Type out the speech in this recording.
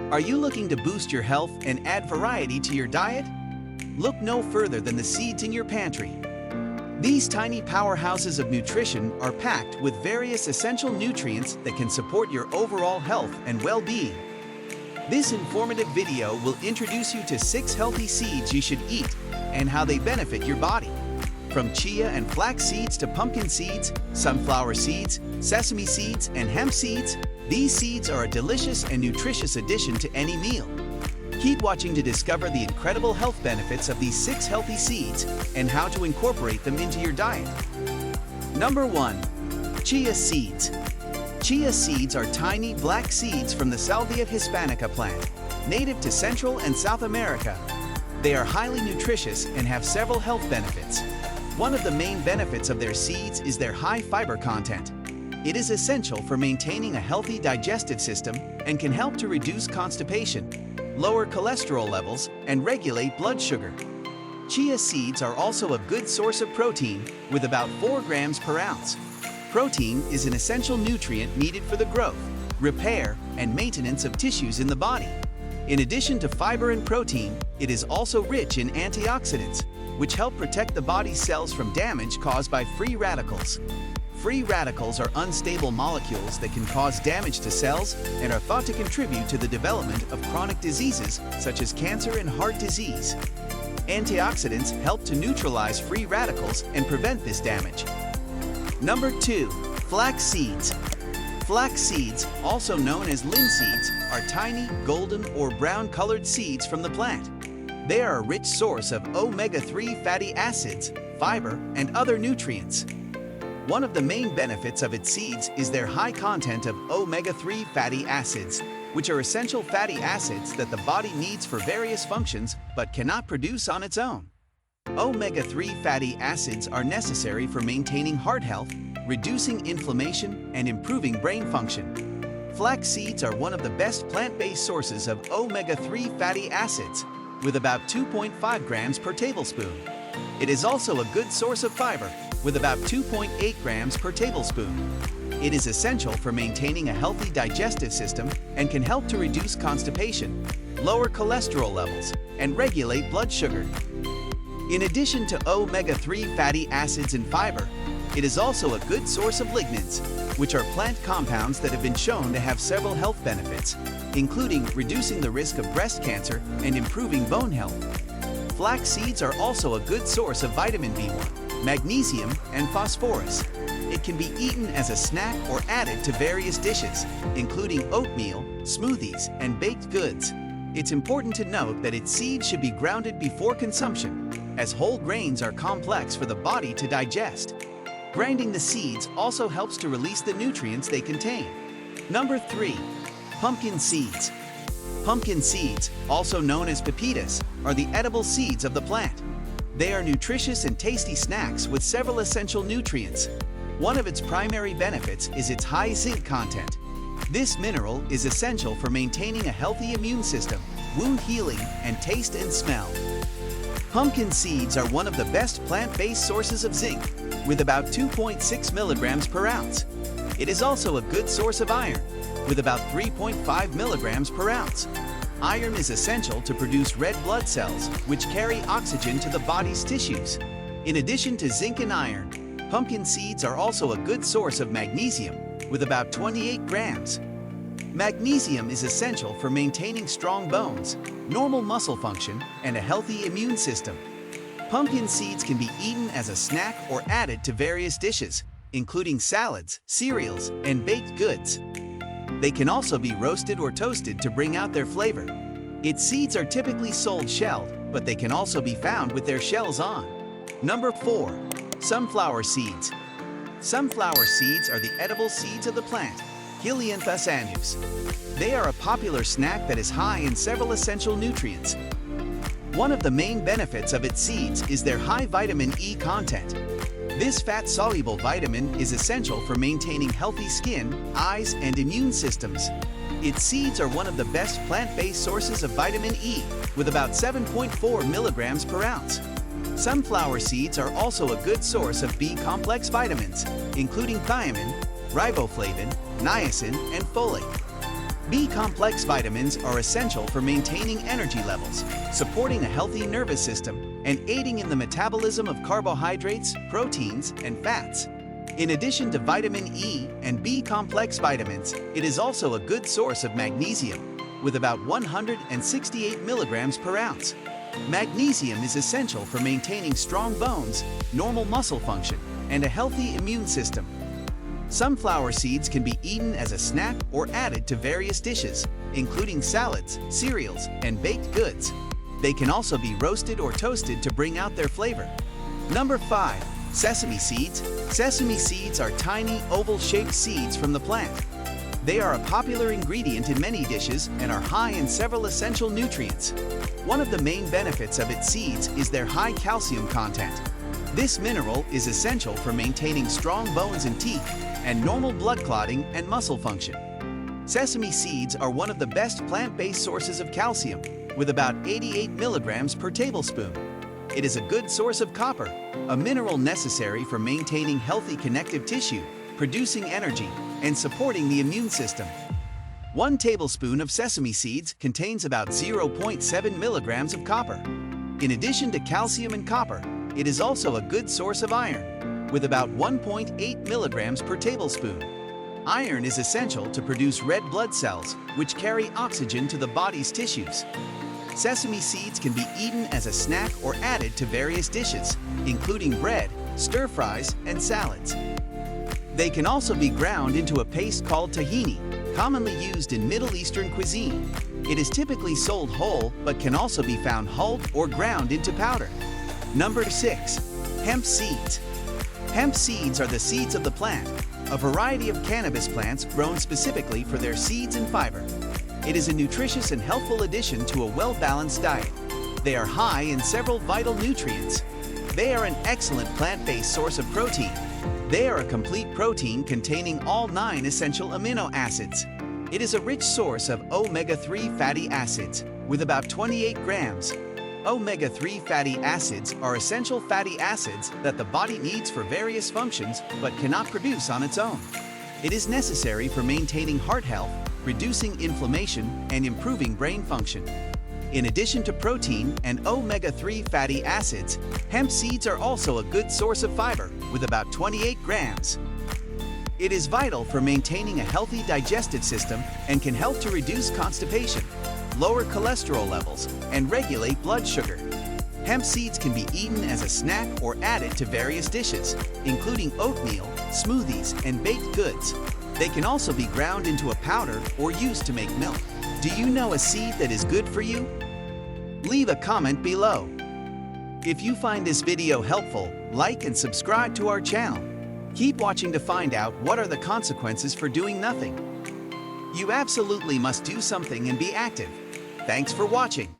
Are you looking to boost your health and add variety to your diet? Look no further than the seeds in your pantry. These tiny powerhouses of nutrition are packed with various essential nutrients that can support your overall health and well-being. This informative video will introduce you to 6 healthy seeds you should eat and how they benefit your body. From chia and flax seeds to pumpkin seeds, sunflower seeds, sesame seeds, and hemp seeds, these seeds are a delicious and nutritious addition to any meal. Keep watching to discover the incredible health benefits of these 6 healthy seeds and how to incorporate them into your diet. Number 1. Chia seeds. Chia seeds are tiny black seeds from the Salvia hispanica plant, native to Central and South America. They are highly nutritious and have several health benefits. One of the main benefits of their seeds is their high fiber content. It is essential for maintaining a healthy digestive system and can help to reduce constipation, lower cholesterol levels, and regulate blood sugar. Chia seeds are also a good source of protein, with about 4 grams per ounce. Protein is an essential nutrient needed for the growth, repair, and maintenance of tissues in the body. In addition to fiber and protein, it is also rich in antioxidants, which help protect the body's cells from damage caused by free radicals. Free radicals are unstable molecules that can cause damage to cells and are thought to contribute to the development of chronic diseases such as cancer and heart disease. Antioxidants help to neutralize free radicals and prevent this damage. Number 2. Flax seeds. Flax seeds, also known as linseeds, are tiny, golden, or brown-colored seeds from the plant. They are a rich source of omega-3 fatty acids, fiber, and other nutrients. One of the main benefits of its seeds is their high content of omega-3 fatty acids, which are essential fatty acids that the body needs for various functions but cannot produce on its own. Omega-3 fatty acids are necessary for maintaining heart health, reducing inflammation, and improving brain function. Flax seeds are one of the best plant-based sources of omega-3 fatty acids, with about 2.5 grams per tablespoon. It is also a good source of fiber, with about 2.8 grams per tablespoon. It is essential for maintaining a healthy digestive system and can help to reduce constipation, lower cholesterol levels, and regulate blood sugar. In addition to omega-3 fatty acids and fiber, it is also a good source of lignans, which are plant compounds that have been shown to have several health benefits, including reducing the risk of breast cancer and improving bone health. Flax seeds are also a good source of vitamin B1, magnesium, and phosphorus. It can be eaten as a snack or added to various dishes, including oatmeal, smoothies, and baked goods. It's important to note that its seeds should be grounded before consumption, as whole grains are complex for the body to digest. Grinding the seeds also helps to release the nutrients they contain. Number 3. Pumpkin seeds. Pumpkin seeds, also known as pepitas, are the edible seeds of the plant. They are nutritious and tasty snacks with several essential nutrients. One of its primary benefits is its high zinc content. This mineral is essential for maintaining a healthy immune system, wound healing, and taste and smell. Pumpkin seeds are one of the best plant-based sources of zinc, with about 2.6 milligrams per ounce. It is also a good source of iron, with about 3.5 milligrams per ounce. Iron is essential to produce red blood cells, which carry oxygen to the body's tissues. In addition to zinc and iron, pumpkin seeds are also a good source of magnesium, with about 28 grams. Magnesium is essential for maintaining strong bones, normal muscle function, and a healthy immune system. Pumpkin seeds can be eaten as a snack or added to various dishes, including salads, cereals, and baked goods. They can also be roasted or toasted to bring out their flavor. Its seeds are typically sold shelled, but they can also be found with their shells on. Number 4. Sunflower seeds. Sunflower seeds are the edible seeds of the plant, Helianthus annus. They are a popular snack that is high in several essential nutrients. One of the main benefits of its seeds is their high vitamin E content. This fat-soluble vitamin is essential for maintaining healthy skin, eyes, and immune systems. Its seeds are one of the best plant-based sources of vitamin E, with about 7.4 milligrams per ounce. Sunflower seeds are also a good source of B-complex vitamins, including thiamine, riboflavin, niacin, and folate. B-complex vitamins are essential for maintaining energy levels, supporting a healthy nervous system, and aiding in the metabolism of carbohydrates, proteins, and fats. In addition to vitamin E and B-complex vitamins, it is also a good source of magnesium, with about 168 milligrams per ounce. Magnesium is essential for maintaining strong bones, normal muscle function, and a healthy immune system. Sunflower seeds can be eaten as a snack or added to various dishes, including salads, cereals, and baked goods. They can also be roasted or toasted to bring out their flavor. Number 5. Sesame seeds. Sesame seeds are tiny, oval-shaped seeds from the plant. They are a popular ingredient in many dishes and are high in several essential nutrients. One of the main benefits of its seeds is their high calcium content. This mineral is essential for maintaining strong bones and teeth and normal blood clotting and muscle function. Sesame seeds are one of the best plant-based sources of calcium, with about 88 milligrams per tablespoon. It is a good source of copper, a mineral necessary for maintaining healthy connective tissue, producing energy, and supporting the immune system. 1 tablespoon of sesame seeds contains about 0.7 milligrams of copper. In addition to calcium and copper, it is also a good source of iron, with about 1.8 milligrams per tablespoon. Iron is essential to produce red blood cells, which carry oxygen to the body's tissues. Sesame seeds can be eaten as a snack or added to various dishes, including bread, stir-fries, and salads. They can also be ground into a paste called tahini, commonly used in Middle Eastern cuisine. It is typically sold whole, but can also be found hulled or ground into powder. Number 6. Hemp seeds. Hemp seeds are the seeds of the plant, a variety of cannabis plants grown specifically for their seeds and fiber. It is a nutritious and healthful addition to a well-balanced diet. They are high in several vital nutrients. They are an excellent plant-based source of protein. They are a complete protein containing all 9 essential amino acids. It is a rich source of omega-3 fatty acids, with about 28 grams. Omega-3 fatty acids are essential fatty acids that the body needs for various functions but cannot produce on its own. It is necessary for maintaining heart health, reducing inflammation, and improving brain function. In addition to protein and omega-3 fatty acids, hemp seeds are also a good source of fiber, with about 28 grams. It is vital for maintaining a healthy digestive system and can help to reduce constipation, lower cholesterol levels, and regulate blood sugar. Hemp seeds can be eaten as a snack or added to various dishes, including oatmeal, smoothies, and baked goods. They can also be ground into a powder or used to make milk. Do you know a seed that is good for you? Leave a comment below. If you find this video helpful, like and subscribe to our channel. Keep watching to find out what are the consequences for doing nothing. You absolutely must do something and be active. Thanks for watching.